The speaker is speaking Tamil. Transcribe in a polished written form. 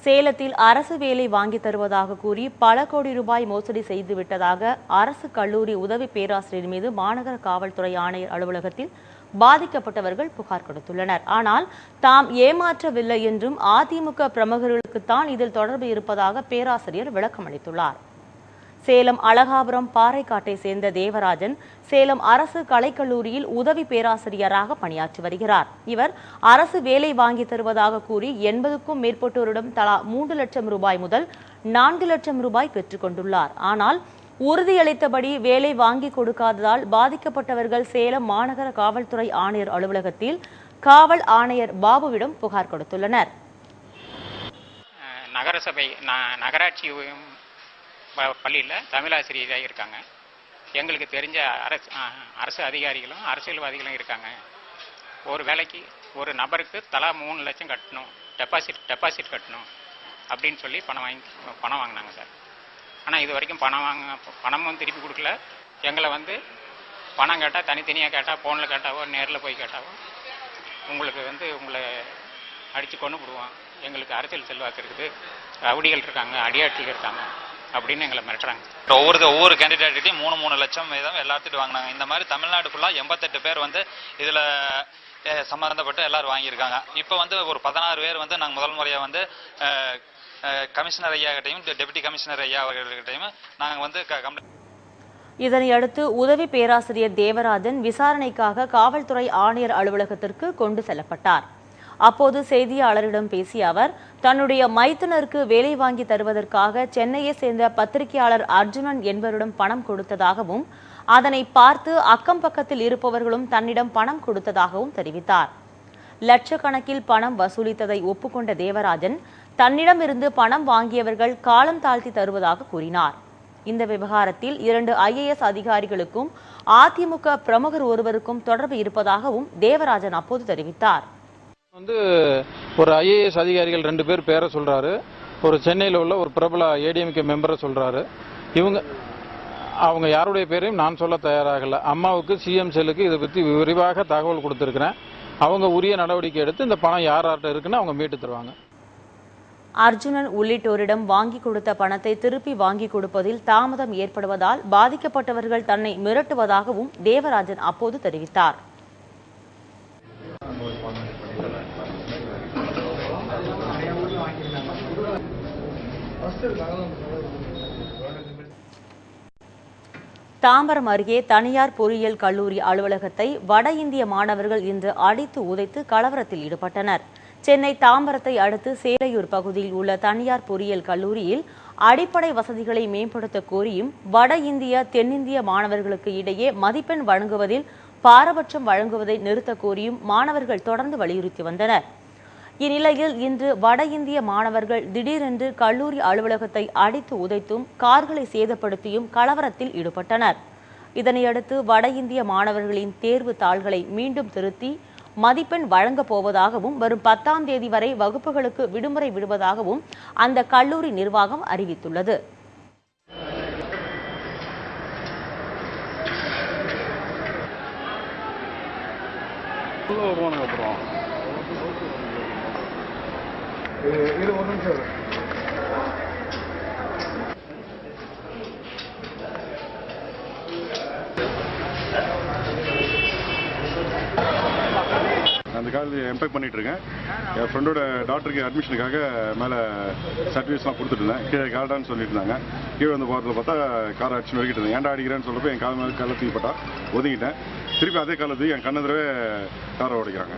சேலத்தில் அரசு வேலை வாங்கி தருவதாக கூறி பல கோடி ரூபாய் மோசடி செய்துவிட்டதாக அரசு கல்லூரி உதவி பேராசிரியர் மீது மாநகர காவல்துறை ஆணையர் அலுவலகத்தில் பாதிக்கப்பட்டவர்கள் புகார் கொடுத்துள்ளனர். ஆனால் தாம் ஏமாற்றவில்லை என்றும் அதிமுக பிரமுகர்களுக்குத்தான் இதில் தொடர்பு இருப்பதாக பேராசிரியர் விளக்கம் அளித்துள்ளார். சேலம் அழகாபுரம் பாறைக்காட்டை சேர்ந்த தேவராஜன் சேலம் அரசு கலைக்கல்லூரியில் உதவி பேராசிரியராக பணியாற்றி வருகிறார். இவர் அரசு வேலை வாங்கி தருவதாக கூறி 80க்கும் மேற்பட்டோரிடம் தலா 3 லட்சம் ரூபாய் முதல் 4 லட்சம் ரூபாய் பெற்றுக் கொண்டுள்ளார். ஆனால் உறுதியளித்தபடி வேலை வாங்கி கொடுக்காததால் பாதிக்கப்பட்டவர்கள் சேலம் மாநகர காவல்துறை ஆணையர் அலுவலகத்தில் காவல் ஆணையர் பாபுவிடம் புகார் கொடுத்துள்ளனர். நகரசபை நகராட்சி பள்ளியில் தமிழாசிரியராக இருக்காங்க. எங்களுக்கு தெரிஞ்ச அரசு அதிகாரிகளும் அரசியல்வாதிகளும் இருக்காங்க. ஒரு வேலைக்கு ஒரு நபருக்கு தலா 3 லட்சம் கட்டணும், டெபாசிட் கட்டணும் அப்படின்னு சொல்லி பணம் வாங்கினாங்க சார். ஆனால் இது வரைக்கும் பணமும் திருப்பி கொடுக்கல. எங்களை பணம் கேட்டால் தனித்தனியாக கேட்டால், ஃபோனில் கேட்டாவோ நேரில் போய் கேட்டாவோ உங்களுக்கு உங்களை அடித்து கொண்டு விடுவோம், எங்களுக்கு அரசியல் செல்வாக்கு இருக்குது, ரவுடிகள் இருக்காங்க, அடியாட்கள் இருக்காங்க அப்படின்னு எங்களை மிரட்டுறாங்க. ஒவ்வொரு கேண்டிடேட்டையும் 3 லட்சம் வீதம் எல்லாத்துட்டும் வாங்கினாங்க. இந்த மாதிரி தமிழ்நாடு ஃபுல்லாக 88 பேர் இதில் சம்மந்தப்பட்டு எல்லாரும் வாங்கியிருக்காங்க. இப்போ ஒரு 16 பேர் நாங்கள் முதல் முறையாக கமிஷனர் ஐயா கிட்டையும் டெபுட்டி கமிஷனர் ஐயா அவர்கிட்டையும் நாங்கள் கம்ப்ளைண்ட். இதனையடுத்து உதவி பேராசிரியர் தேவராஜன் விசாரணைக்காக காவல்துறை ஆணையர் அலுவலகத்திற்கு கொண்டு செல்லப்பட்டார். அப்போது செய்தியாளரிடம் பேசிய அவர் தன்னுடைய மைத்துனருக்கு வேலை வாங்கி தருவதற்காக சென்னையை சேர்ந்த பத்திரிகையாளர் அர்ஜுனன் என்பவரிடம் பணம் கொடுத்ததாகவும் அதனை பார்த்து அக்கம் பக்கத்தில் இருப்பவர்களும் தன்னிடம் பணம் கொடுத்ததாகவும் தெரிவித்தார். லட்சக்கணக்கில் பணம் வசூலித்ததை ஒப்புக்கொண்ட தேவராஜன் தன்னிடமிருந்து பணம் வாங்கியவர்கள் காலம் தாழ்த்தி தருவதாக கூறினார். இந்த விவகாரத்தில் 2 IAS அதிகாரிகளுக்கும் அதிமுக பிரமுகர் ஒருவருக்கும் தொடர்பு இருப்பதாகவும் தேவராஜன் அப்போது தெரிவித்தார். ஒரு IAS அதிகாரிகள் 2 பேர் பேரை சொல்றாரு. ஒரு சென்னையில் உள்ள ஒரு பிரபல ADMK மெம்பரை சொல்றாரு. அவங்க யாருடைய பேரையும் நான் சொல்ல தயாராகல. அம்மாவுக்கு CM செல்லுக்கு இதை பற்றி விரிவாக தகவல் கொடுத்திருக்கிறேன். அவங்க உரிய நடவடிக்கை எடுத்து இந்த பணம் யார்கிட்ட இருக்குன்னு அவங்க மீட்டு தருவாங்க. அர்ஜுனன் உள்ளிட்டோரிடம் வாங்கி கொடுத்த பணத்தை திருப்பி வாங்கி கொடுப்பதில் தாமதம் ஏற்படுவதால் பாதிக்கப்பட்டவர்கள் தன்னை மிரட்டுவதாகவும் தேவராஜன் அப்போது தெரிவித்தார். தாம்பரம் அருகே தனியார் பொறியியல் கல்லூரி அலுவலகத்தை வட இந்திய மாணவர்கள் இன்று அடித்து உதைத்து கலவரத்தில் ஈடுபட்டனர். சென்னை தாம்பரத்தை அடுத்து சேலையூர் பகுதியில் உள்ள தனியார் பொறியியல் கல்லூரியில் அடிப்படை வசதிகளை மேம்படுத்த கோரியும் வட இந்திய தென்னிந்திய மாணவர்களுக்கு இடையே மதிப்பெண் வழங்குவதில் பாரபட்சம் வழங்குவதை நிறுத்த கோரியும் மாணவர்கள் தொடர்ந்து வலியுறுத்தி வந்தனர். இந்நிலையில் இன்று வட இந்திய மாணவர்கள் திடீரென்று கல்லூரி அலுவலகத்தை அடித்து உதைத்தும் கார்களை சேதப்படுத்தியும் கலவரத்தில் ஈடுபட்டனர். இதனையடுத்து வட இந்திய மாணவர்களின் தேர்வு தாள்களை மீண்டும் திருத்தி மதிப்பெண் வழங்கப் போவதாகவும் வரும் 10ஆம் தேதி வரை வகுப்புகளுக்கு விடுமுறை விடுவதாகவும் அந்த கல்லூரி நிர்வாகம் அறிவித்துள்ளது. அந்த காலேஜ் எம்பேக் பண்ணிட்டு இருக்கேன். என் ஃப்ரெண்டோட டாக்டருக்கு அட்மிஷனுக்காக மேலே சர்டிஃபிகேட்ஸ்லாம் கொடுத்துட்டு இருந்தேன். கீழே கால்டான்னு சொல்லிட்டு இருந்தாங்க. கீழே போகிறதுல பார்த்தா கார் அடிச்சுன்னு வைக்கிட்டு இருந்தேன். ஏன்டா அடிக்கிறேன்னு சொல்றப்ப என் கால் மேலே தூக்கி போட்டா ஒதுங்கிட்டேன். திருப்பி அதே காலத்துக்கு என் கண்ணெதிரவே காரை உடைக்கிறாங்க.